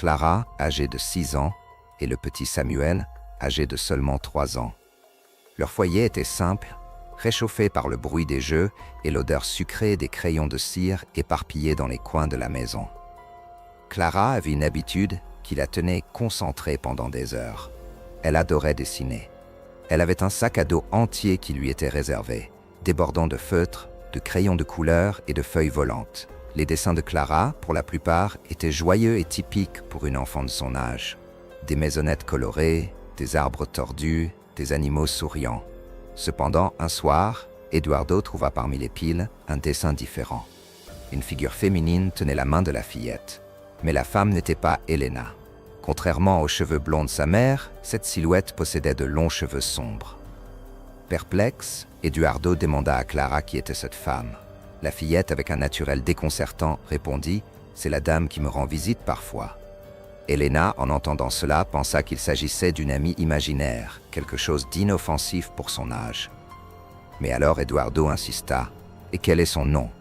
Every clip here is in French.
Clara, âgée de 6 ans, et le petit Samuel, âgé de seulement 3 ans. Leur foyer était simple, réchauffé par le bruit des jeux et l'odeur sucrée des crayons de cire éparpillés dans les coins de la maison. Clara avait une habitude qui la tenait concentrée pendant des heures. Elle adorait dessiner. Elle avait un sac à dos entier qui lui était réservé, débordant de feutres, de crayons de couleur et de feuilles volantes. Les dessins de Clara, pour la plupart, étaient joyeux et typiques pour une enfant de son âge. Des maisonnettes colorées, des arbres tordus, des animaux souriants. Cependant, un soir, Eduardo trouva parmi les piles un dessin différent. Une figure féminine tenait la main de la fillette. Mais la femme n'était pas Elena. Contrairement aux cheveux blonds de sa mère, cette silhouette possédait de longs cheveux sombres. Perplexe, Eduardo demanda à Clara qui était cette femme. La fillette, avec un naturel déconcertant, répondit « C'est la dame qui me rend visite parfois ». Elena, en entendant cela, pensa qu'il s'agissait d'une amie imaginaire, quelque chose d'inoffensif pour son âge. Mais alors Eduardo insista « Et quel est son nom ?»«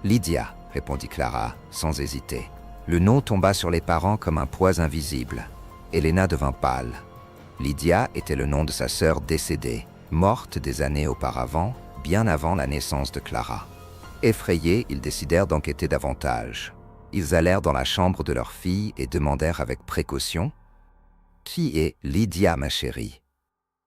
Lydia », répondit Clara, sans hésiter. Le nom tomba sur les parents comme un poids invisible. Elena devint pâle. Lydia était le nom de sa sœur décédée, morte des années auparavant, bien avant la naissance de Clara. Effrayés, ils décidèrent d'enquêter davantage. Ils allèrent dans la chambre de leur fille et demandèrent avec précaution « Qui est Lydia, ma chérie ?»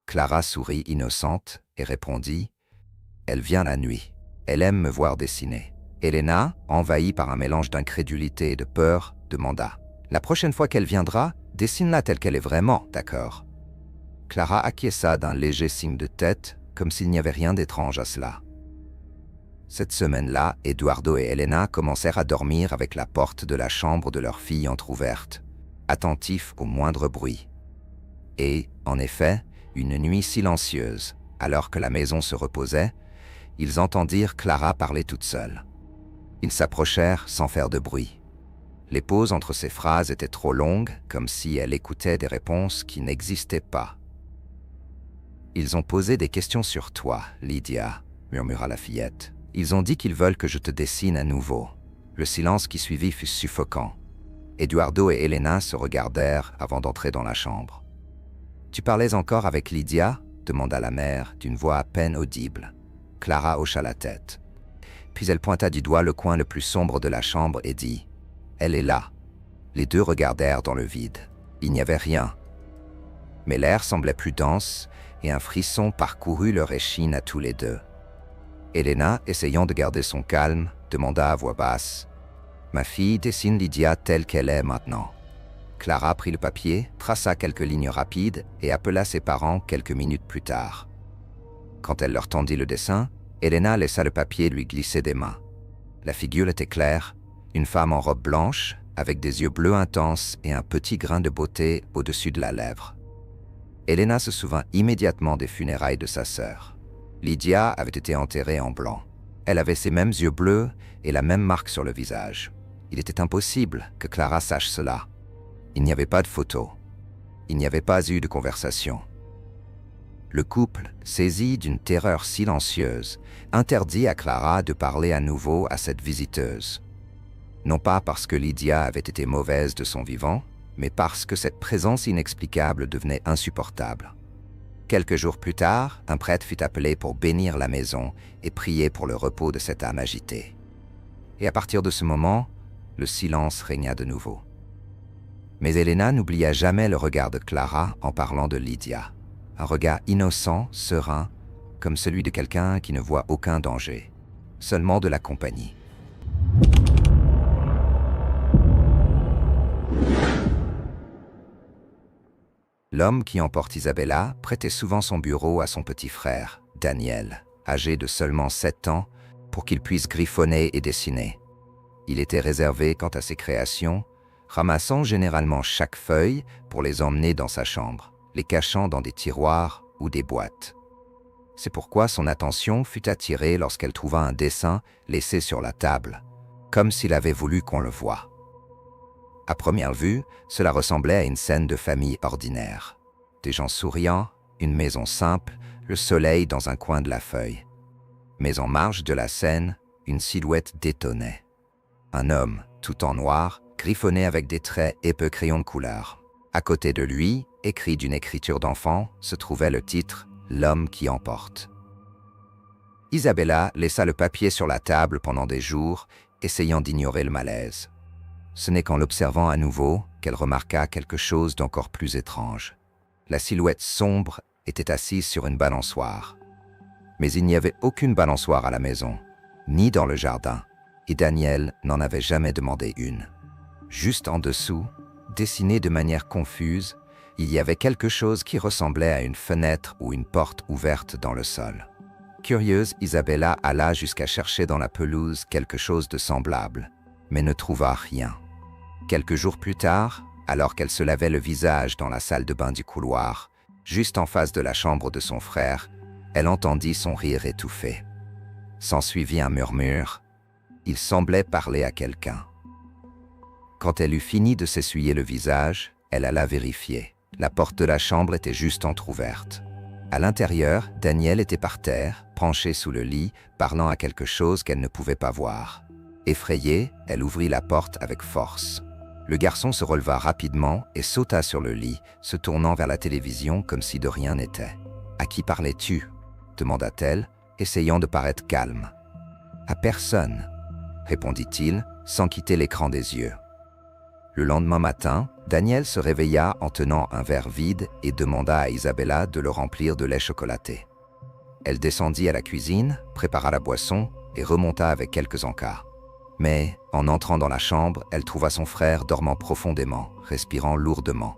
Clara sourit innocente et répondit « Elle vient la nuit. Elle aime me voir dessiner. » Elena, envahie par un mélange d'incrédulité et de peur, demanda « La prochaine fois qu'elle viendra, dessine-la telle qu'elle est vraiment, d'accord ?» Clara acquiesça d'un léger signe de tête, comme s'il n'y avait rien d'étrange à cela. Cette semaine-là, Eduardo et Elena commencèrent à dormir avec la porte de la chambre de leur fille entr'ouverte, attentifs au moindre bruit. Et, en effet, une nuit silencieuse, alors que la maison se reposait, ils entendirent Clara parler toute seule. Ils s'approchèrent sans faire de bruit. Les pauses entre ces phrases étaient trop longues, comme si elle écoutait des réponses qui n'existaient pas. « Ils ont posé des questions sur toi, Lydia, » murmura la fillette. « Ils ont dit qu'ils veulent que je te dessine à nouveau. » Le silence qui suivit fut suffocant. Eduardo et Elena se regardèrent avant d'entrer dans la chambre. « Tu parlais encore avec Lydia ?» demanda la mère d'une voix à peine audible. Clara hocha la tête. Puis elle pointa du doigt le coin le plus sombre de la chambre et dit « Elle est là ». Les deux regardèrent dans le vide. Il n'y avait rien. Mais l'air semblait plus dense et un frisson parcourut leur échine à tous les deux. Elena, essayant de garder son calme, demanda à voix basse « Ma fille dessine Lydia telle qu'elle est maintenant ». Clara prit le papier, traça quelques lignes rapides et appela ses parents quelques minutes plus tard. Quand elle leur tendit le dessin, Elena laissa le papier lui glisser des mains. La figure était claire, une femme en robe blanche, avec des yeux bleus intenses et un petit grain de beauté au-dessus de la lèvre. Elena se souvint immédiatement des funérailles de sa sœur. Lydia avait été enterrée en blanc. Elle avait ces mêmes yeux bleus et la même marque sur le visage. Il était impossible que Clara sache cela. Il n'y avait pas de photo. Il n'y avait pas eu de conversation. Le couple, saisi d'une terreur silencieuse, interdit à Clara de parler à nouveau à cette visiteuse. Non pas parce que Lydia avait été mauvaise de son vivant, mais parce que cette présence inexplicable devenait insupportable. Quelques jours plus tard, un prêtre fut appelé pour bénir la maison et prier pour le repos de cette âme agitée. Et à partir de ce moment, le silence régna de nouveau. Mais Elena n'oublia jamais le regard de Clara en parlant de Lydia. Un regard innocent, serein, comme celui de quelqu'un qui ne voit aucun danger, seulement de la compagnie. L'homme qui emporte Isabella prêtait souvent son bureau à son petit frère, Daniel, âgé de seulement 7 ans, pour qu'il puisse griffonner et dessiner. Il était réservé quant à ses créations, ramassant généralement chaque feuille pour les emmener dans sa chambre, les cachant dans des tiroirs ou des boîtes. C'est pourquoi son attention fut attirée lorsqu'elle trouva un dessin laissé sur la table, comme s'il avait voulu qu'on le voie. À première vue, cela ressemblait à une scène de famille ordinaire. Des gens souriants, une maison simple, le soleil dans un coin de la feuille. Mais en marge de la scène, une silhouette détonnait. Un homme, tout en noir, griffonné avec des traits épais crayons de couleur. À côté de lui, écrit d'une écriture d'enfant, se trouvait le titre « L'homme qui emporte ». Isabella laissa le papier sur la table pendant des jours, essayant d'ignorer le malaise. Ce n'est qu'en l'observant à nouveau qu'elle remarqua quelque chose d'encore plus étrange. La silhouette sombre était assise sur une balançoire. Mais il n'y avait aucune balançoire à la maison, ni dans le jardin, et Daniel n'en avait jamais demandé une. Juste en dessous, dessiné de manière confuse, il y avait quelque chose qui ressemblait à une fenêtre ou une porte ouverte dans le sol. Curieuse, Isabella alla jusqu'à chercher dans la pelouse quelque chose de semblable, mais ne trouva rien. Quelques jours plus tard, alors qu'elle se lavait le visage dans la salle de bain du couloir, juste en face de la chambre de son frère, elle entendit son rire étouffé. S'ensuivit un murmure. Il semblait parler à quelqu'un. Quand elle eut fini de s'essuyer le visage, elle alla vérifier. La porte de la chambre était juste entr'ouverte. À l'intérieur, Daniel était par terre, penché sous le lit, parlant à quelque chose qu'elle ne pouvait pas voir. Effrayée, elle ouvrit la porte avec force. Le garçon se releva rapidement et sauta sur le lit, se tournant vers la télévision comme si de rien n'était. « À qui parlais-tu » demanda-t-elle, essayant de paraître calme. « À personne » répondit-il, sans quitter l'écran des yeux. Le lendemain matin, Daniel se réveilla en tenant un verre vide et demanda à Isabella de le remplir de lait chocolaté. Elle descendit à la cuisine, prépara la boisson et remonta avec quelques encas. Mais, en entrant dans la chambre, elle trouva son frère dormant profondément, respirant lourdement.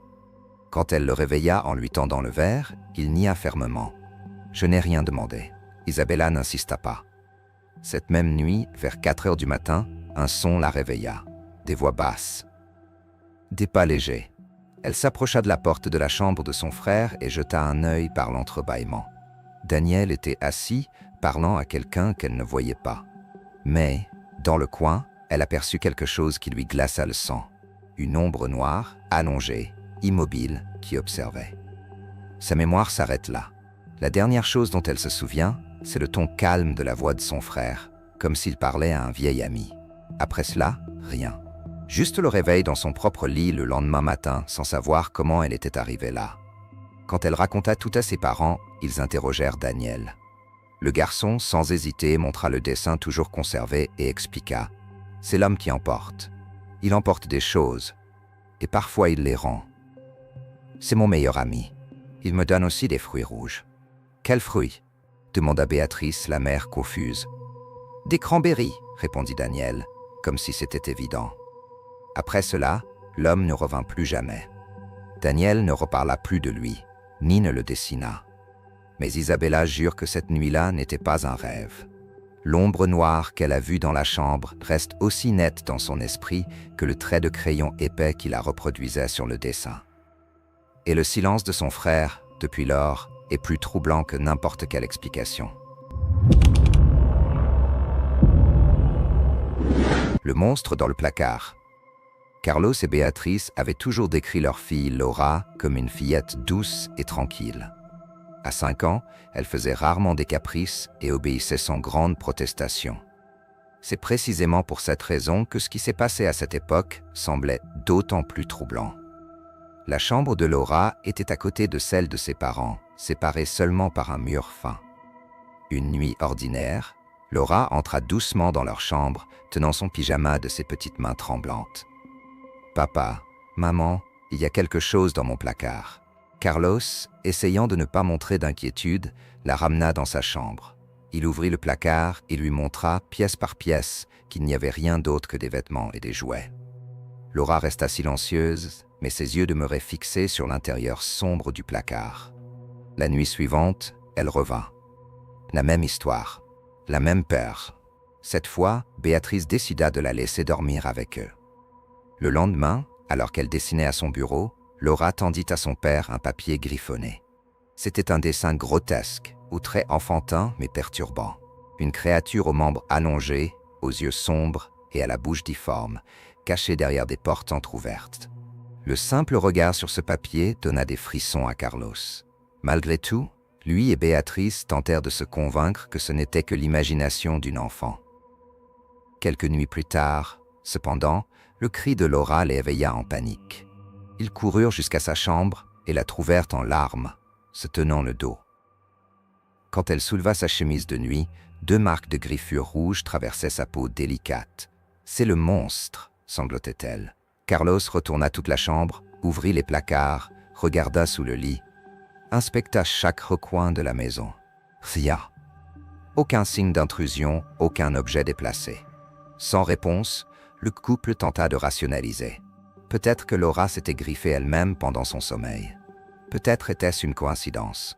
Quand elle le réveilla en lui tendant le verre, il nia fermement. « Je n'ai rien demandé. » Isabella n'insista pas. Cette même nuit, vers 4 heures du matin, un son la réveilla. Des voix basses. Des pas légers. Elle s'approcha de la porte de la chambre de son frère et jeta un œil par l'entrebâillement. Daniel était assis, parlant à quelqu'un qu'elle ne voyait pas. Mais, dans le coin, elle aperçut quelque chose qui lui glaça le sang. Une ombre noire, allongée, immobile, qui observait. Sa mémoire s'arrête là. La dernière chose dont elle se souvient, c'est le ton calme de la voix de son frère, comme s'il parlait à un vieil ami. Après cela, rien. Juste le réveil dans son propre lit le lendemain matin, sans savoir comment elle était arrivée là. Quand elle raconta tout à ses parents, ils interrogèrent Daniel. Le garçon, sans hésiter, montra le dessin toujours conservé et expliqua. « C'est l'homme qui emporte. Il emporte des choses, et parfois il les rend. C'est mon meilleur ami. Il me donne aussi des fruits rouges. »« Quels fruits ?» demanda Béatrice, la mère confuse. « Des cranberries, » répondit Daniel, comme si c'était évident. Après cela, l'homme ne revint plus jamais. Daniel ne reparla plus de lui, ni ne le dessina. Mais Isabella jure que cette nuit-là n'était pas un rêve. L'ombre noire qu'elle a vue dans la chambre reste aussi nette dans son esprit que le trait de crayon épais qui la reproduisait sur le dessin. Et le silence de son frère, depuis lors, est plus troublant que n'importe quelle explication. Le monstre dans le placard. Carlos et Béatrice avaient toujours décrit leur fille Laura comme une fillette douce et tranquille. À 5 ans, elle faisait rarement des caprices et obéissait sans grande protestation. C'est précisément pour cette raison que ce qui s'est passé à cette époque semblait d'autant plus troublant. La chambre de Laura était à côté de celle de ses parents, séparée seulement par un mur fin. Une nuit ordinaire, Laura entra doucement dans leur chambre, tenant son pyjama de ses petites mains tremblantes. « Papa, maman, il y a quelque chose dans mon placard. » Carlos, essayant de ne pas montrer d'inquiétude, la ramena dans sa chambre. Il ouvrit le placard et lui montra, pièce par pièce, qu'il n'y avait rien d'autre que des vêtements et des jouets. Laura resta silencieuse, mais ses yeux demeuraient fixés sur l'intérieur sombre du placard. La nuit suivante, elle revint. La même histoire, la même peur. Cette fois, Béatrice décida de la laisser dormir avec eux. Le lendemain, alors qu'elle dessinait à son bureau, Laura tendit à son père un papier griffonné. C'était un dessin grotesque, aux traits enfantins mais perturbants. Une créature aux membres allongés, aux yeux sombres et à la bouche difforme, cachée derrière des portes entr'ouvertes. Le simple regard sur ce papier donna des frissons à Carlos. Malgré tout, lui et Béatrice tentèrent de se convaincre que ce n'était que l'imagination d'une enfant. Quelques nuits plus tard, cependant, Le cri de Laura les éveilla en panique. Ils coururent jusqu'à sa chambre et la trouvèrent en larmes, se tenant le dos. Quand elle souleva sa chemise de nuit, 2 marques de griffures rouges traversaient sa peau délicate. « C'est le monstre !» sanglotait-elle. Carlos retourna toute la chambre, ouvrit les placards, regarda sous le lit, inspecta chaque recoin de la maison. Rien. Aucun signe d'intrusion, aucun objet déplacé. Sans réponse, le couple tenta de rationaliser. Peut-être que Laura s'était griffée elle-même pendant son sommeil. Peut-être était-ce une coïncidence.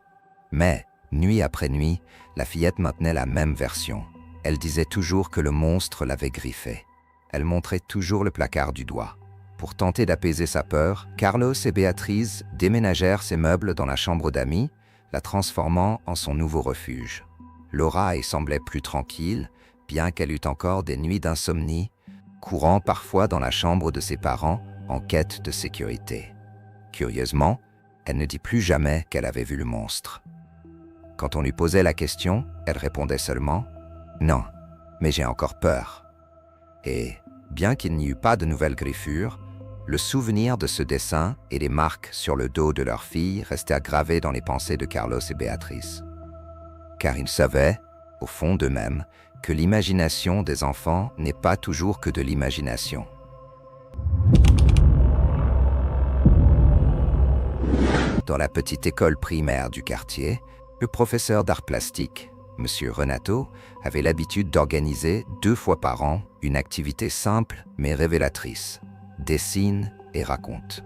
Mais, nuit après nuit, la fillette maintenait la même version. Elle disait toujours que le monstre l'avait griffée. Elle montrait toujours le placard du doigt. Pour tenter d'apaiser sa peur, Carlos et Béatrice déménagèrent ses meubles dans la chambre d'amis, la transformant en son nouveau refuge. Laura y semblait plus tranquille, bien qu'elle eût encore des nuits d'insomnie, courant parfois dans la chambre de ses parents en quête de sécurité. Curieusement, elle ne dit plus jamais qu'elle avait vu le monstre. Quand on lui posait la question, elle répondait seulement « Non, mais j'ai encore peur ». Et, bien qu'il n'y eût pas de nouvelles griffures, le souvenir de ce dessin et les marques sur le dos de leur fille restaient gravés dans les pensées de Carlos et Béatrice. Car ils savaient, au fond d'eux-mêmes, que l'imagination des enfants n'est pas toujours que de l'imagination. Dans la petite école primaire du quartier, le professeur d'art plastique, M. Renato, avait l'habitude d'organiser 2 fois par an une activité simple mais révélatrice, dessine et raconte.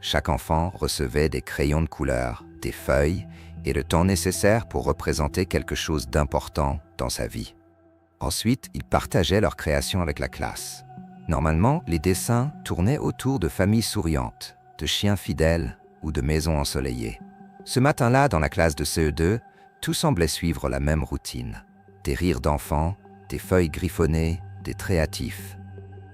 Chaque enfant recevait des crayons de couleur, des feuilles et le temps nécessaire pour représenter quelque chose d'important dans sa vie. Ensuite, ils partageaient leur création avec la classe. Normalement, les dessins tournaient autour de familles souriantes, de chiens fidèles ou de maisons ensoleillées. Ce matin-là, dans la classe de CE2, tout semblait suivre la même routine. Des rires d'enfants, des feuilles griffonnées, des traits hâtifs.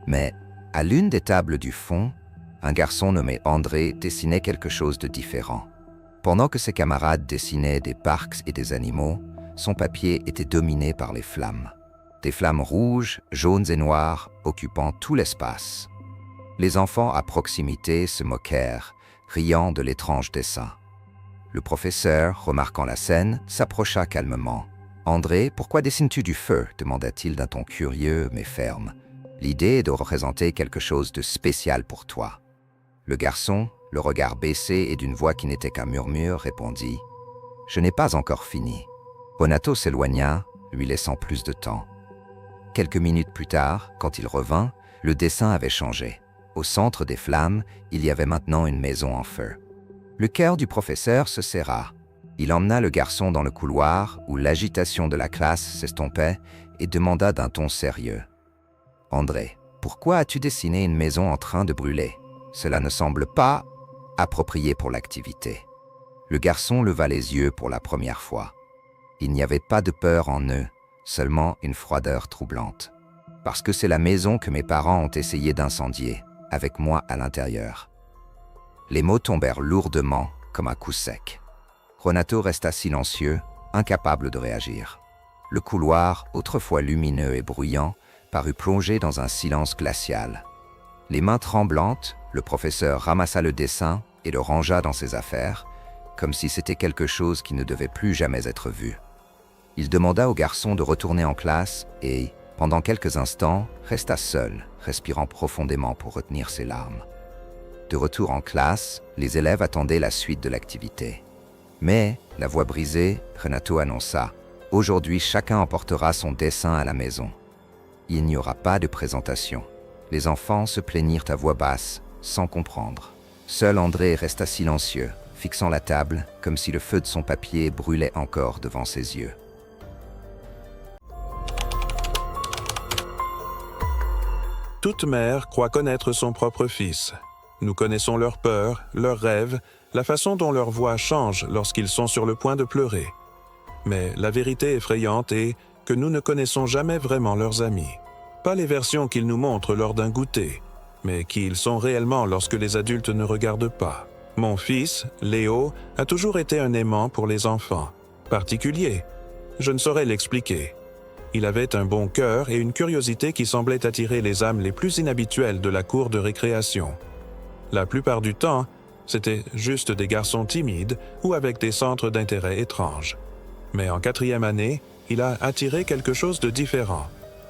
Mais, à l'une des tables du fond, un garçon nommé André dessinait quelque chose de différent. Pendant que ses camarades dessinaient des parcs et des animaux, son papier était dominé par les flammes. Des flammes rouges, jaunes et noires occupant tout l'espace. Les enfants à proximité se moquèrent, riant de l'étrange dessin. Le professeur, remarquant la scène, s'approcha calmement. « André, pourquoi dessines-tu du feu » demanda-t-il d'un ton curieux mais ferme. « L'idée est de représenter quelque chose de spécial pour toi. » Le garçon, le regard baissé et d'une voix qui n'était qu'un murmure, répondit « Je n'ai pas encore fini. » Renato s'éloigna, lui laissant plus de temps. Quelques minutes plus tard, quand il revint, le dessin avait changé. Au centre des flammes, il y avait maintenant une maison en feu. Le cœur du professeur se serra. Il emmena le garçon dans le couloir où l'agitation de la classe s'estompait et demanda d'un ton sérieux. « André, pourquoi as-tu dessiné une maison en train de brûler? Cela ne semble pas approprié pour l'activité. » Le garçon leva les yeux pour la première fois. Il n'y avait pas de peur en eux, seulement une froideur troublante. « Parce que c'est la maison que mes parents ont essayé d'incendier, avec moi à l'intérieur. » Les mots tombèrent lourdement, comme un coup sec. Renato resta silencieux, incapable de réagir. Le couloir, autrefois lumineux et bruyant, parut plongé dans un silence glacial. Les mains tremblantes, le professeur ramassa le dessin et le rangea dans ses affaires, comme si c'était quelque chose qui ne devait plus jamais être vu. Il demanda au garçon de retourner en classe et, pendant quelques instants, resta seul, respirant profondément pour retenir ses larmes. De retour en classe, les élèves attendaient la suite de l'activité. Mais, la voix brisée, Renato annonça « Aujourd'hui, chacun emportera son dessin à la maison. » Il n'y aura pas de présentation. Les enfants se plaignirent à voix basse, sans comprendre. Seul André resta silencieux, fixant la table, comme si le feu de son papier brûlait encore devant ses yeux. Toute mère croit connaître son propre fils. Nous connaissons leurs peurs, leurs rêves, la façon dont leur voix change lorsqu'ils sont sur le point de pleurer. Mais la vérité effrayante est que nous ne connaissons jamais vraiment leurs amis. Pas les versions qu'ils nous montrent lors d'un goûter, mais qui ils sont réellement lorsque les adultes ne regardent pas. Mon fils, Léo, a toujours été un aimant pour les enfants. Particulier. Je ne saurais l'expliquer. Il avait un bon cœur et une curiosité qui semblait attirer les âmes les plus inhabituelles de la cour de récréation. La plupart du temps, c'était juste des garçons timides ou avec des centres d'intérêt étranges. Mais en 4e année, il a attiré quelque chose de différent,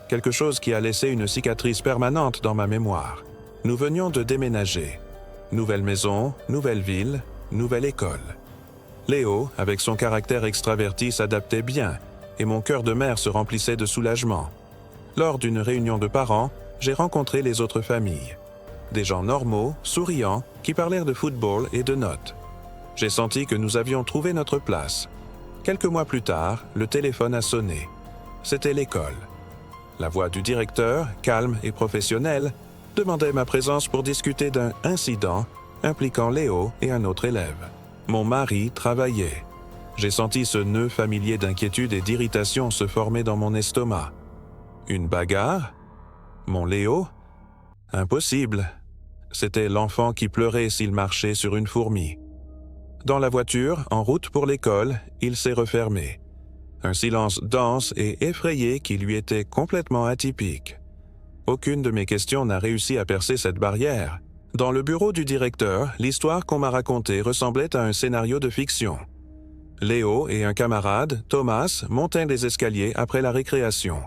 quelque chose qui a laissé une cicatrice permanente dans ma mémoire. Nous venions de déménager. Nouvelle maison, nouvelle ville, nouvelle école. Léo, avec son caractère extraverti, s'adaptait bien, et mon cœur de mère se remplissait de soulagement. Lors d'une réunion de parents, j'ai rencontré les autres familles. Des gens normaux, souriants, qui parlèrent de football et de notes. J'ai senti que nous avions trouvé notre place. Quelques mois plus tard, le téléphone a sonné. C'était l'école. La voix du directeur, calme et professionnelle, demandait ma présence pour discuter d'un incident impliquant Léo et un autre élève. Mon mari travaillait. J'ai senti ce nœud familier d'inquiétude et d'irritation se former dans mon estomac. Une bagarre? Mon Léo? Impossible. C'était l'enfant qui pleurait s'il marchait sur une fourmi. Dans la voiture, en route pour l'école, il s'est refermé. Un silence dense et effrayé qui lui était complètement atypique. Aucune de mes questions n'a réussi à percer cette barrière. Dans le bureau du directeur, l'histoire qu'on m'a racontée ressemblait à un scénario de fiction. Léo et un camarade, Thomas, montaient les escaliers après la récréation.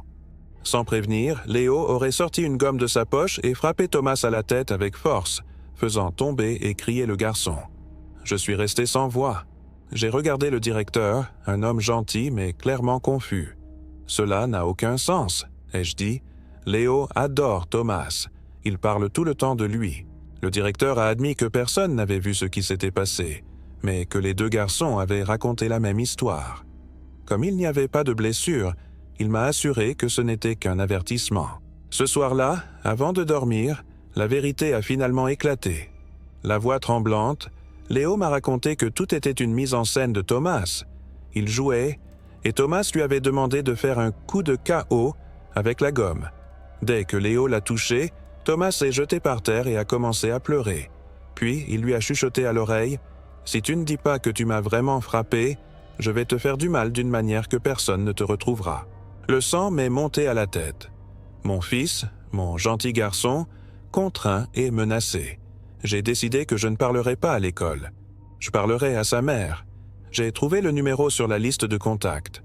Sans prévenir, Léo aurait sorti une gomme de sa poche et frappé Thomas à la tête avec force, faisant tomber et crier le garçon. Je suis resté sans voix. J'ai regardé le directeur, un homme gentil mais clairement confus. « Cela n'a aucun sens », ai-je dit. « Léo adore Thomas. Il parle tout le temps de lui. » Le directeur a admis que personne n'avait vu ce qui s'était passé, mais que les deux garçons avaient raconté la même histoire. Comme il n'y avait pas de blessure, il m'a assuré que ce n'était qu'un avertissement. Ce soir-là, avant de dormir, la vérité a finalement éclaté. La voix tremblante, Léo m'a raconté que tout était une mise en scène de Thomas. Il jouait, et Thomas lui avait demandé de faire un coup de KO avec la gomme. Dès que Léo l'a touché, Thomas s'est jeté par terre et a commencé à pleurer. Puis il lui a chuchoté à l'oreille « Si tu ne dis pas que tu m'as vraiment frappé, je vais te faire du mal d'une manière que personne ne te retrouvera. » Le sang m'est monté à la tête. Mon fils, mon gentil garçon, contraint et menacé. J'ai décidé que je ne parlerai pas à l'école. Je parlerai à sa mère. J'ai trouvé le numéro sur la liste de contacts.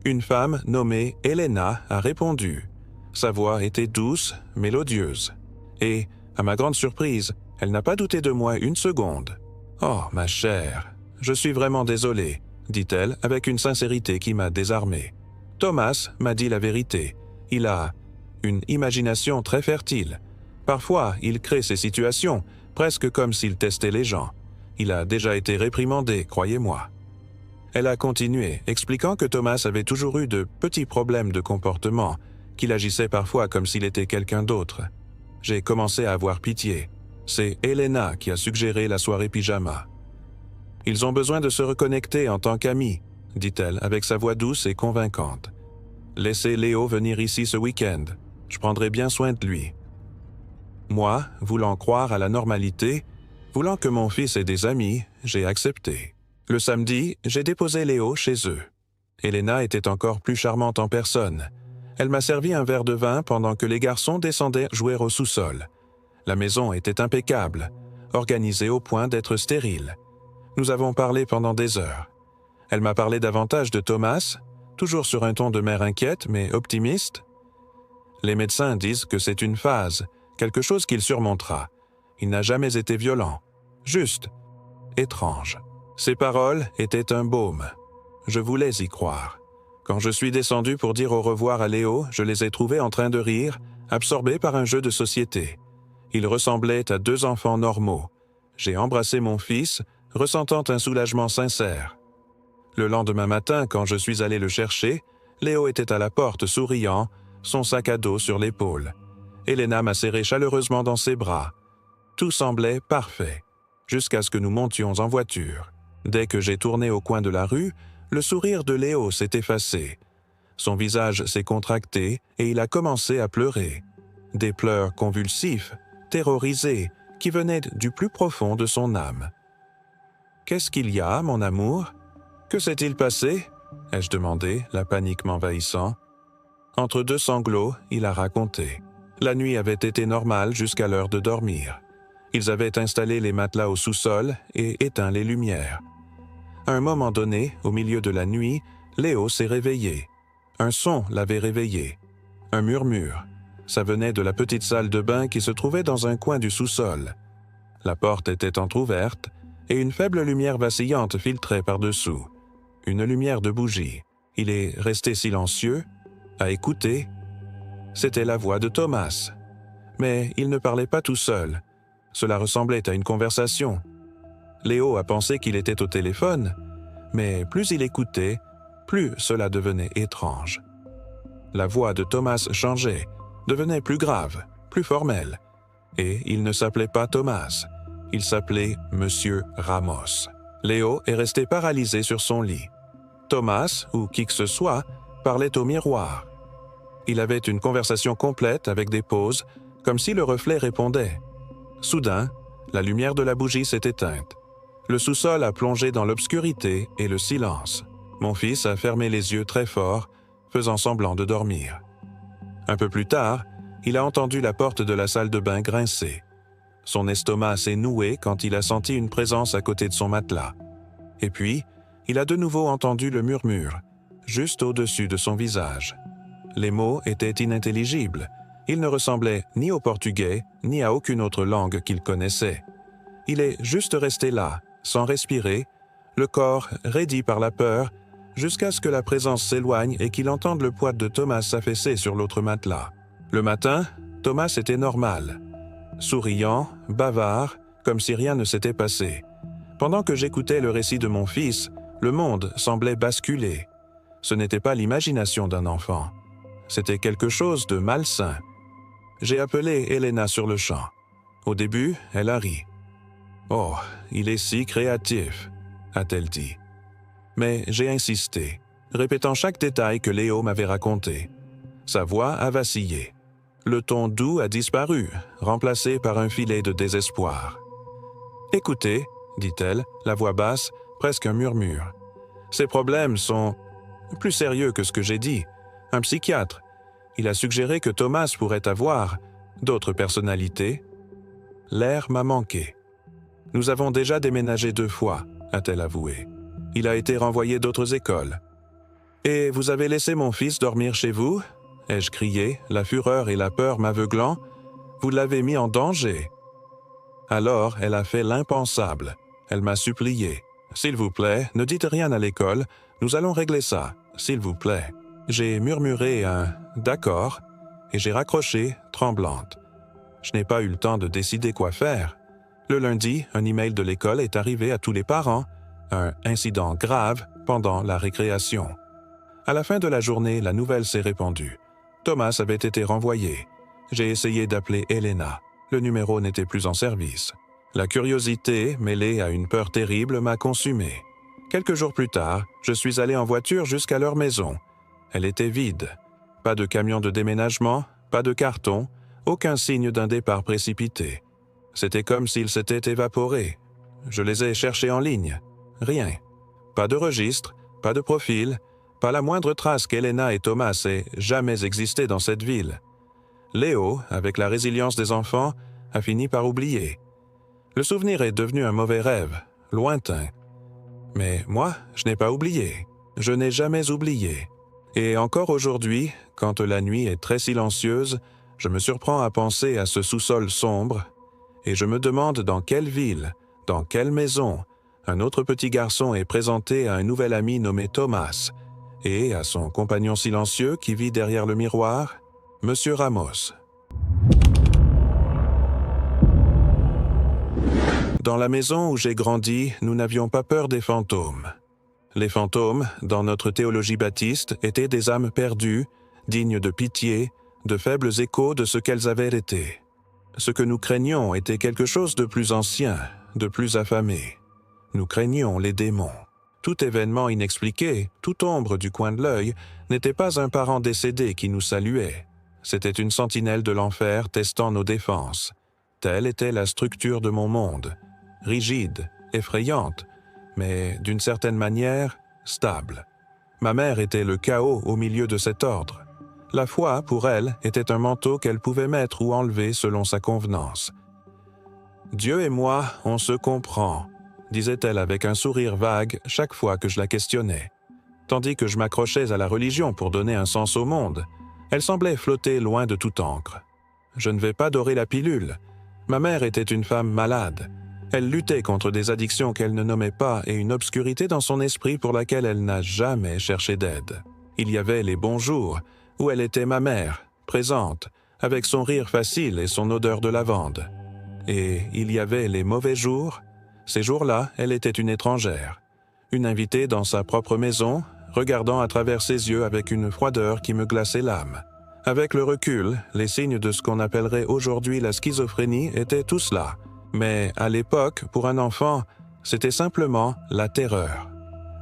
Une femme nommée Elena a répondu. Sa voix était douce, mélodieuse. Et, à ma grande surprise, elle n'a pas douté de moi une seconde. « Oh, ma chère, je suis vraiment désolé, » dit-elle avec une sincérité qui m'a désarmé. Thomas m'a dit la vérité. Il a une imagination très fertile. Parfois, il crée ces situations, presque comme s'il testait les gens. Il a déjà été réprimandé, croyez-moi. Elle a continué, expliquant que Thomas avait toujours eu de petits problèmes de comportement, qu'il agissait parfois comme s'il était quelqu'un d'autre. J'ai commencé à avoir pitié. C'est Elena qui a suggéré la soirée pyjama. « Ils ont besoin de se reconnecter en tant qu'amis, » dit-elle avec sa voix douce et convaincante. « Laissez Léo venir ici ce week-end. Je prendrai bien soin de lui. » Moi, voulant croire à la normalité, voulant que mon fils ait des amis, j'ai accepté. Le samedi, j'ai déposé Léo chez eux. Elena était encore plus charmante en personne. Elle m'a servi un verre de vin pendant que les garçons descendaient jouer au sous-sol. La maison était impeccable, organisée au point d'être stérile. Nous avons parlé pendant des heures. Elle m'a parlé davantage de Thomas, toujours sur un ton de mère inquiète mais optimiste. Les médecins disent que c'est une phase, quelque chose qu'il surmontera. Il n'a jamais été violent, juste, étrange. Ses paroles étaient un baume. Je voulais y croire. Quand je suis descendu pour dire au revoir à Léo, je les ai trouvés en train de rire, absorbés par un jeu de société. Ils ressemblaient à deux enfants normaux. J'ai embrassé mon fils, ressentant un soulagement sincère. Le lendemain matin, quand je suis allé le chercher, Léo était à la porte souriant, son sac à dos sur l'épaule. Elena m'a serré chaleureusement dans ses bras. Tout semblait parfait, jusqu'à ce que nous montions en voiture. Dès que j'ai tourné au coin de la rue, le sourire de Léo s'est effacé. Son visage s'est contracté et il a commencé à pleurer. Des pleurs convulsifs, terrorisés, qui venaient du plus profond de son âme. « Qu'est-ce qu'il y a, mon amour? Que s'est-il passé ?» ai-je demandé, la panique m'envahissant. Entre deux sanglots, il a raconté. La nuit avait été normale jusqu'à l'heure de dormir. Ils avaient installé les matelas au sous-sol et éteint les lumières. À un moment donné, au milieu de la nuit, Léo s'est réveillé. Un son l'avait réveillé. Un murmure. Ça venait de la petite salle de bain qui se trouvait dans un coin du sous-sol. La porte était entr'ouverte et une faible lumière vacillante filtrait par-dessous. Une lumière de bougie. Il est resté silencieux, a écouté. C'était la voix de Thomas. Mais il ne parlait pas tout seul. Cela ressemblait à une conversation. Léo a pensé qu'il était au téléphone, mais plus il écoutait, plus cela devenait étrange. La voix de Thomas changeait, devenait plus grave, plus formelle. Et il ne s'appelait pas Thomas, il s'appelait Monsieur Ramos. Léo est resté paralysé sur son lit. Thomas, ou qui que ce soit, parlait au miroir. Il avait une conversation complète avec des pauses, comme si le reflet répondait. Soudain, la lumière de la bougie s'est éteinte. Le sous-sol a plongé dans l'obscurité et le silence. Mon fils a fermé les yeux très fort, faisant semblant de dormir. Un peu plus tard, il a entendu la porte de la salle de bain grincer. Son estomac s'est noué quand il a senti une présence à côté de son matelas. Et puis, il a de nouveau entendu le murmure, juste au-dessus de son visage. Les mots étaient inintelligibles. Ils ne ressemblaient ni au portugais, ni à aucune autre langue qu'il connaissait. Il est juste resté là, sans respirer, le corps raidi par la peur, jusqu'à ce que la présence s'éloigne et qu'il entende le poids de Thomas s'affaisser sur l'autre matelas. Le matin, Thomas était normal. Souriant, bavard, comme si rien ne s'était passé. Pendant que j'écoutais le récit de mon fils, le monde semblait basculer. Ce n'était pas l'imagination d'un enfant. C'était quelque chose de malsain. J'ai appelé Elena sur le champ. Au début, elle a ri. « Oh, il est si créatif », a-t-elle dit. Mais j'ai insisté, répétant chaque détail que Léo m'avait raconté. Sa voix a vacillé. Le ton doux a disparu, remplacé par un filet de désespoir. « Écoutez, » dit-elle, la voix basse, presque un murmure. « Ces problèmes sont plus sérieux que ce que j'ai dit. Un psychiatre. Il a suggéré que Thomas pourrait avoir d'autres personnalités. L'air m'a manqué. Nous avons déjà déménagé 2 fois, a-t-elle avoué. Il a été renvoyé d'autres écoles. Et vous avez laissé mon fils dormir chez vous ? Ai-je crié, la fureur et la peur m'aveuglant. Vous l'avez mis en danger. Alors, elle a fait l'impensable. Elle m'a supplié. S'il vous plaît, ne dites rien à l'école. Nous allons régler ça, s'il vous plaît. J'ai murmuré un « d'accord » et j'ai raccroché, tremblante. Je n'ai pas eu le temps de décider quoi faire. Le lundi, un email de l'école est arrivé à tous les parents, un incident grave pendant la récréation. À la fin de la journée, la nouvelle s'est répandue. Thomas avait été renvoyé. J'ai essayé d'appeler Elena. Le numéro n'était plus en service. La curiosité, mêlée à une peur terrible, m'a consumé. Quelques jours plus tard, je suis allé en voiture jusqu'à leur maison. Elle était vide. Pas de camion de déménagement, pas de carton, aucun signe d'un départ précipité. C'était comme s'ils s'étaient évaporés. Je les ai cherchés en ligne. Rien. Pas de registre, pas de profil, pas la moindre trace qu'Elena et Thomas aient jamais existé dans cette ville. Léo, avec la résilience des enfants, a fini par oublier. Le souvenir est devenu un mauvais rêve, lointain. Mais moi, je n'ai pas oublié. Je n'ai jamais oublié. Et encore aujourd'hui, quand la nuit est très silencieuse, je me surprends à penser à ce sous-sol sombre, et je me demande dans quelle ville, dans quelle maison, un autre petit garçon est présenté à un nouvel ami nommé Thomas, et à son compagnon silencieux qui vit derrière le miroir, Monsieur Ramos. Dans la maison où j'ai grandi, nous n'avions pas peur des fantômes. Les fantômes, dans notre théologie baptiste, étaient des âmes perdues, dignes de pitié, de faibles échos de ce qu'elles avaient été. Ce que nous craignions était quelque chose de plus ancien, de plus affamé. Nous craignions les démons. Tout événement inexpliqué, toute ombre du coin de l'œil, n'était pas un parent décédé qui nous saluait. C'était une sentinelle de l'enfer testant nos défenses. Telle était la structure de mon monde, rigide, effrayante, mais d'une certaine manière, stable. Ma mère était le chaos au milieu de cet ordre. La foi, pour elle, était un manteau qu'elle pouvait mettre ou enlever selon sa convenance. « Dieu et moi, on se comprend », disait-elle avec un sourire vague chaque fois que je la questionnais. Tandis que je m'accrochais à la religion pour donner un sens au monde, elle semblait flotter loin de toute encre. Je ne vais pas dorer la pilule. Ma mère était une femme malade. Elle luttait contre des addictions qu'elle ne nommait pas et une obscurité dans son esprit pour laquelle elle n'a jamais cherché d'aide. Il y avait les bons jours, où elle était ma mère, présente, avec son rire facile et son odeur de lavande. Et il y avait les mauvais jours. Ces jours-là, elle était une étrangère, une invitée dans sa propre maison, regardant à travers ses yeux avec une froideur qui me glaçait l'âme. Avec le recul, les signes de ce qu'on appellerait aujourd'hui la schizophrénie étaient tous là. Mais à l'époque, pour un enfant, c'était simplement la terreur.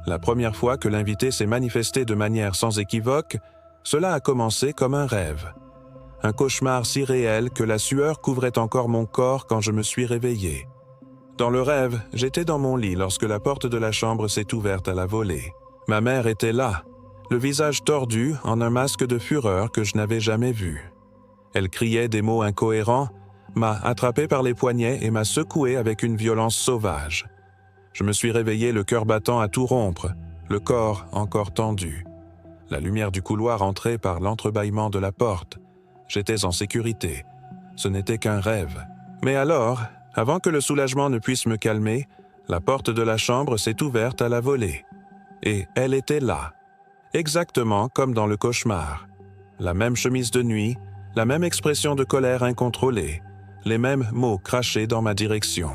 La première fois que l'invité s'est manifesté de manière sans équivoque, cela a commencé comme un rêve. Un cauchemar si réel que la sueur couvrait encore mon corps quand je me suis réveillé. Dans le rêve, j'étais dans mon lit lorsque la porte de la chambre s'est ouverte à la volée. Ma mère était là, le visage tordu en un masque de fureur que je n'avais jamais vu. Elle criait des mots incohérents, m'a attrapé par les poignets et m'a secoué avec une violence sauvage. Je me suis réveillé le cœur battant à tout rompre, le corps encore tendu. La lumière du couloir entrait par l'entrebâillement de la porte. J'étais en sécurité. Ce n'était qu'un rêve. Mais alors, avant que le soulagement ne puisse me calmer, la porte de la chambre s'est ouverte à la volée. Et elle était là, exactement comme dans le cauchemar. La même chemise de nuit, la même expression de colère incontrôlée, les mêmes mots crachés dans ma direction.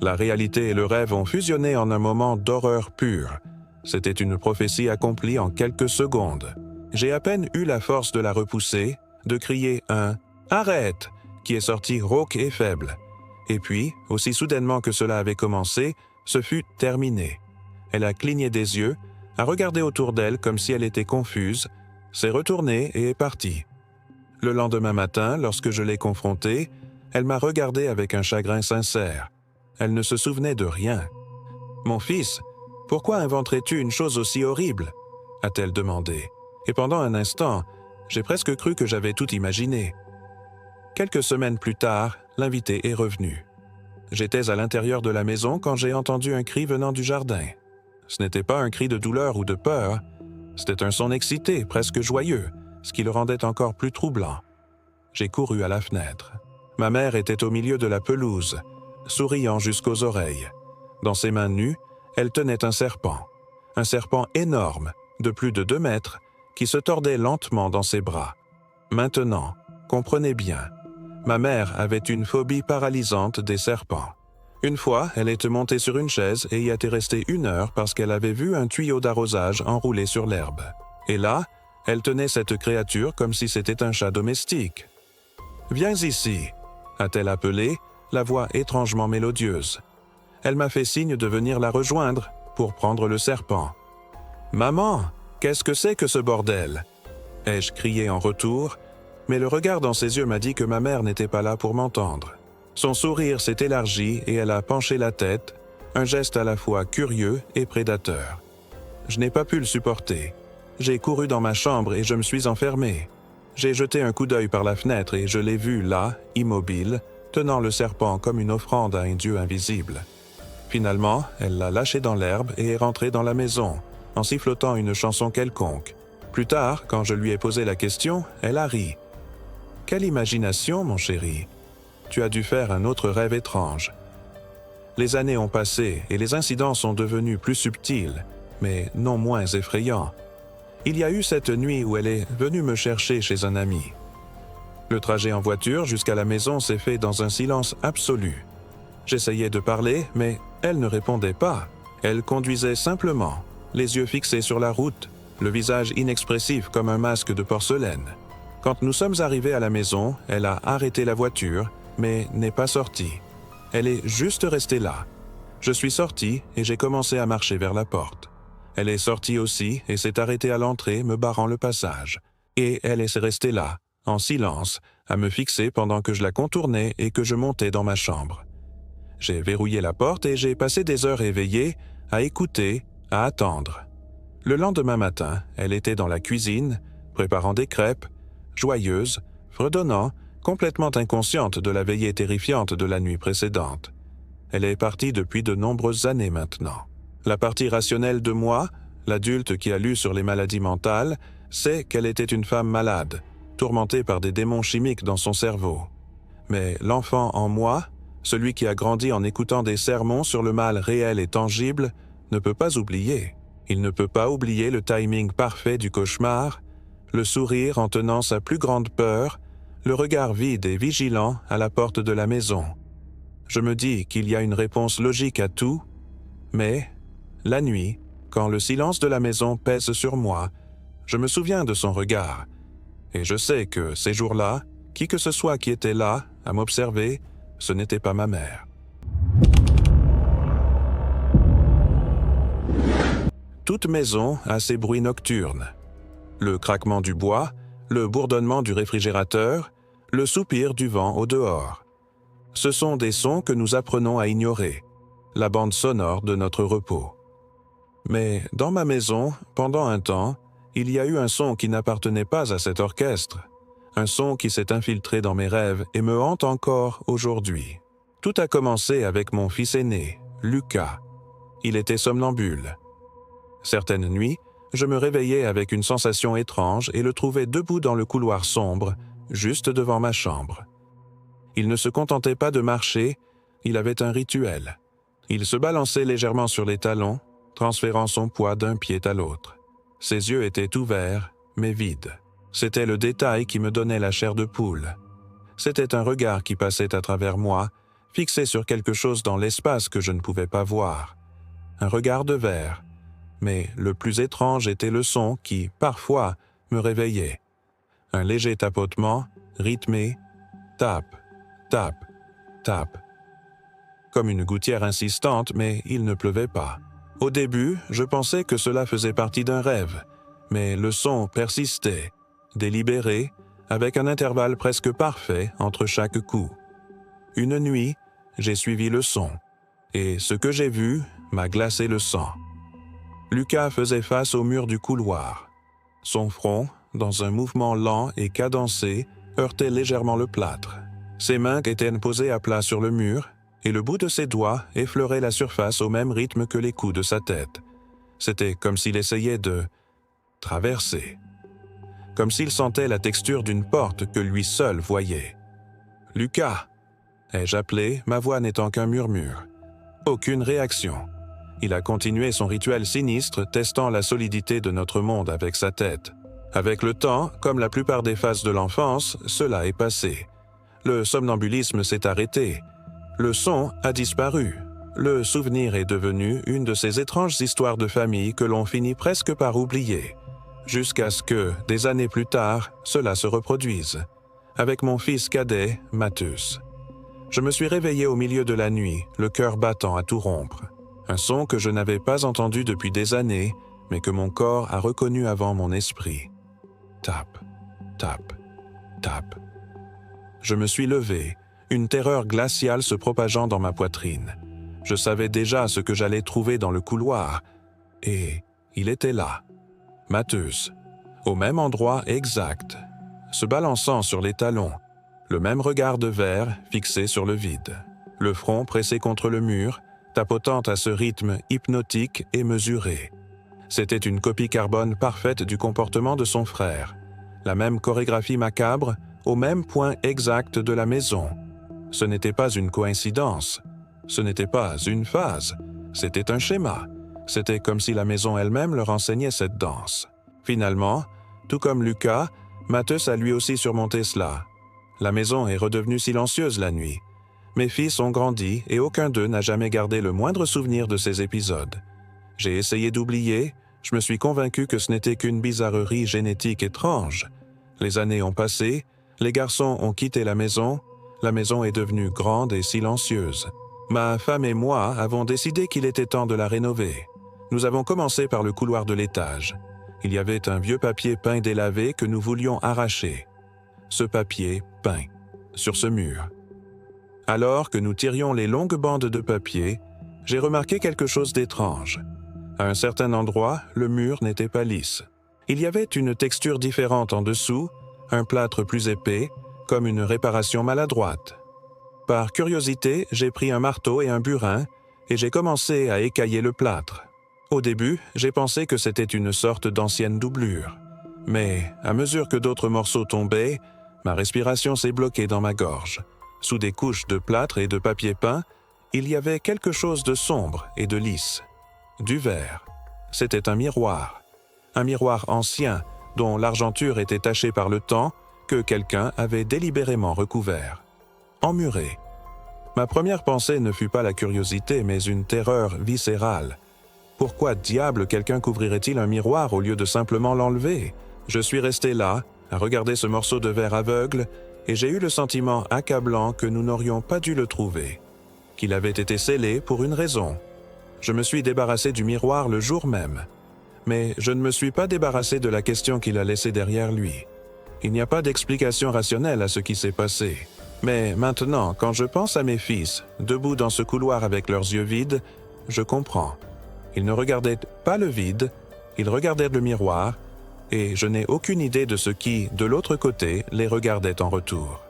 La réalité et le rêve ont fusionné en un moment d'horreur pure. C'était une prophétie accomplie en quelques secondes. J'ai à peine eu la force de la repousser, de crier un « Arrête !» qui est sorti rauque et faible. Et puis, aussi soudainement que cela avait commencé, ce fut terminé. Elle a cligné des yeux, a regardé autour d'elle comme si elle était confuse, s'est retournée et est partie. Le lendemain matin, lorsque je l'ai confrontée, elle m'a regardé avec un chagrin sincère. Elle ne se souvenait de rien. « Mon fils, pourquoi inventerais-tu une chose aussi horrible ?» a-t-elle demandé. Et pendant un instant, j'ai presque cru que j'avais tout imaginé. Quelques semaines plus tard, l'invité est revenu. J'étais à l'intérieur de la maison quand j'ai entendu un cri venant du jardin. Ce n'était pas un cri de douleur ou de peur, c'était un son excité, presque joyeux, ce qui le rendait encore plus troublant. J'ai couru à la fenêtre. Ma mère était au milieu de la pelouse, souriant jusqu'aux oreilles. Dans ses mains nues, elle tenait un serpent énorme, de plus de 2 mètres, qui se tordait lentement dans ses bras. Maintenant, comprenez bien, ma mère avait une phobie paralysante des serpents. Une fois, elle était montée sur une chaise et y était restée 1 heure parce qu'elle avait vu un tuyau d'arrosage enroulé sur l'herbe. Et là, elle tenait cette créature comme si c'était un chat domestique. « Viens ici », a-t-elle appelé, la voix étrangement mélodieuse. Elle m'a fait signe de venir la rejoindre pour prendre le serpent. « Maman, qu'est-ce que c'est que ce bordel ?» ai-je crié en retour, mais le regard dans ses yeux m'a dit que ma mère n'était pas là pour m'entendre. Son sourire s'est élargi et elle a penché la tête, un geste à la fois curieux et prédateur. Je n'ai pas pu le supporter. J'ai couru dans ma chambre et je me suis enfermé. J'ai jeté un coup d'œil par la fenêtre et je l'ai vue là, immobile, tenant le serpent comme une offrande à un dieu invisible. Finalement, elle l'a lâché dans l'herbe et est rentrée dans la maison, en sifflotant une chanson quelconque. Plus tard, quand je lui ai posé la question, elle a ri. « Quelle imagination, mon chéri ! Tu as dû faire un autre rêve étrange. » Les années ont passé et les incidents sont devenus plus subtils, mais non moins effrayants. Il y a eu cette nuit où elle est venue me chercher chez un ami. Le trajet en voiture jusqu'à la maison s'est fait dans un silence absolu. J'essayais de parler, mais elle ne répondait pas. Elle conduisait simplement, les yeux fixés sur la route, le visage inexpressif comme un masque de porcelaine. Quand nous sommes arrivés à la maison, elle a arrêté la voiture, mais n'est pas sortie. Elle est juste restée là. Je suis sorti et j'ai commencé à marcher vers la porte. Elle est sortie aussi et s'est arrêtée à l'entrée, me barrant le passage. Et elle est restée là, en silence, à me fixer pendant que je la contournais et que je montais dans ma chambre. J'ai verrouillé la porte et j'ai passé des heures éveillées, à écouter, à attendre. Le lendemain matin, elle était dans la cuisine, préparant des crêpes, joyeuse, fredonnant, complètement inconsciente de la veillée terrifiante de la nuit précédente. Elle est partie depuis de nombreuses années maintenant. La partie rationnelle de moi, l'adulte qui a lu sur les maladies mentales, sait qu'elle était une femme malade, tourmentée par des démons chimiques dans son cerveau. Mais l'enfant en moi, celui qui a grandi en écoutant des sermons sur le mal réel et tangible, ne peut pas oublier. Il ne peut pas oublier le timing parfait du cauchemar, le sourire en tenant sa plus grande peur, le regard vide et vigilant à la porte de la maison. Je me dis qu'il y a une réponse logique à tout, mais, la nuit, quand le silence de la maison pèse sur moi, je me souviens de son regard, et je sais que ces jours-là, qui que ce soit qui était là, à m'observer, ce n'était pas ma mère. Toute maison a ses bruits nocturnes. Le craquement du bois, le bourdonnement du réfrigérateur, le soupir du vent au dehors. Ce sont des sons que nous apprenons à ignorer, la bande sonore de notre repos. Mais dans ma maison, pendant un temps, il y a eu un son qui n'appartenait pas à cet orchestre, un son qui s'est infiltré dans mes rêves et me hante encore aujourd'hui. Tout a commencé avec mon fils aîné, Lucas. Il était somnambule. Certaines nuits, je me réveillais avec une sensation étrange et le trouvais debout dans le couloir sombre, juste devant ma chambre. Il ne se contentait pas de marcher, il avait un rituel. Il se balançait légèrement sur les talons, transférant son poids d'un pied à l'autre. Ses yeux étaient ouverts, mais vides. C'était le détail qui me donnait la chair de poule. C'était un regard qui passait à travers moi, fixé sur quelque chose dans l'espace que je ne pouvais pas voir. Un regard de verre. Mais le plus étrange était le son qui, parfois, me réveillait. Un léger tapotement, rythmé, tape, tape, tape. Comme une gouttière insistante, mais il ne pleuvait pas. Au début, je pensais que cela faisait partie d'un rêve, mais le son persistait, délibéré, avec un intervalle presque parfait entre chaque coup. Une nuit, j'ai suivi le son, et ce que j'ai vu m'a glacé le sang. Lucas faisait face au mur du couloir. Son front, dans un mouvement lent et cadencé, heurtait légèrement le plâtre. Ses mains étaient posées à plat sur le mur, et le bout de ses doigts effleurait la surface au même rythme que les coups de sa tête. C'était comme s'il essayait de traverser. Comme s'il sentait la texture d'une porte que lui seul voyait. « Lucas !» ai-je appelé, ma voix n'étant qu'un murmure. Aucune réaction. Il a continué son rituel sinistre, testant la solidité de notre monde avec sa tête. Avec le temps, comme la plupart des phases de l'enfance, cela est passé. Le somnambulisme s'est arrêté. Le son a disparu. Le souvenir est devenu une de ces étranges histoires de famille que l'on finit presque par oublier, jusqu'à ce que, des années plus tard, cela se reproduise. Avec mon fils cadet, Mathus. Je me suis réveillé au milieu de la nuit, le cœur battant à tout rompre. Un son que je n'avais pas entendu depuis des années, mais que mon corps a reconnu avant mon esprit. Tape, tape, tape. Je me suis levé, une terreur glaciale se propageant dans ma poitrine. Je savais déjà ce que j'allais trouver dans le couloir, et il était là. Mathus, au même endroit exact, se balançant sur les talons, le même regard de verre fixé sur le vide, le front pressé contre le mur, tapotant à ce rythme hypnotique et mesuré. C'était une copie carbone parfaite du comportement de son frère, la même chorégraphie macabre, au même point exact de la maison. Ce n'était pas une coïncidence, ce n'était pas une phase, c'était un schéma. C'était comme si la maison elle-même leur enseignait cette danse. Finalement, tout comme Lucas, Mathus a lui aussi surmonté cela. La maison est redevenue silencieuse la nuit. Mes fils ont grandi et aucun d'eux n'a jamais gardé le moindre souvenir de ces épisodes. J'ai essayé d'oublier, je me suis convaincu que ce n'était qu'une bizarrerie génétique étrange. Les années ont passé, les garçons ont quitté la maison est devenue grande et silencieuse. Ma femme et moi avons décidé qu'il était temps de la rénover. Nous avons commencé par le couloir de l'étage. Il y avait un vieux papier peint délavé que nous voulions arracher. Ce papier peint, sur ce mur. Alors que nous tirions les longues bandes de papier, j'ai remarqué quelque chose d'étrange. À un certain endroit, le mur n'était pas lisse. Il y avait une texture différente en dessous, un plâtre plus épais, comme une réparation maladroite. Par curiosité, j'ai pris un marteau et un burin, et j'ai commencé à écailler le plâtre. Au début, j'ai pensé que c'était une sorte d'ancienne doublure. Mais, à mesure que d'autres morceaux tombaient, ma respiration s'est bloquée dans ma gorge. Sous des couches de plâtre et de papier peint, il y avait quelque chose de sombre et de lisse. Du verre. C'était un miroir. Un miroir ancien, dont l'argenture était tachée par le temps, que quelqu'un avait délibérément recouvert. Emmuré. Ma première pensée ne fut pas la curiosité, mais une terreur viscérale. Pourquoi diable quelqu'un couvrirait-il un miroir au lieu de simplement l'enlever? Je suis resté là, à regarder ce morceau de verre aveugle, et j'ai eu le sentiment accablant que nous n'aurions pas dû le trouver, qu'il avait été scellé pour une raison. Je me suis débarrassé du miroir le jour même, mais je ne me suis pas débarrassé de la question qu'il a laissée derrière lui. Il n'y a pas d'explication rationnelle à ce qui s'est passé. Mais maintenant, quand je pense à mes fils, debout dans ce couloir avec leurs yeux vides, je comprends. Ils ne regardaient pas le vide, ils regardaient le miroir, et je n'ai aucune idée de ce qui, de l'autre côté, les regardait en retour.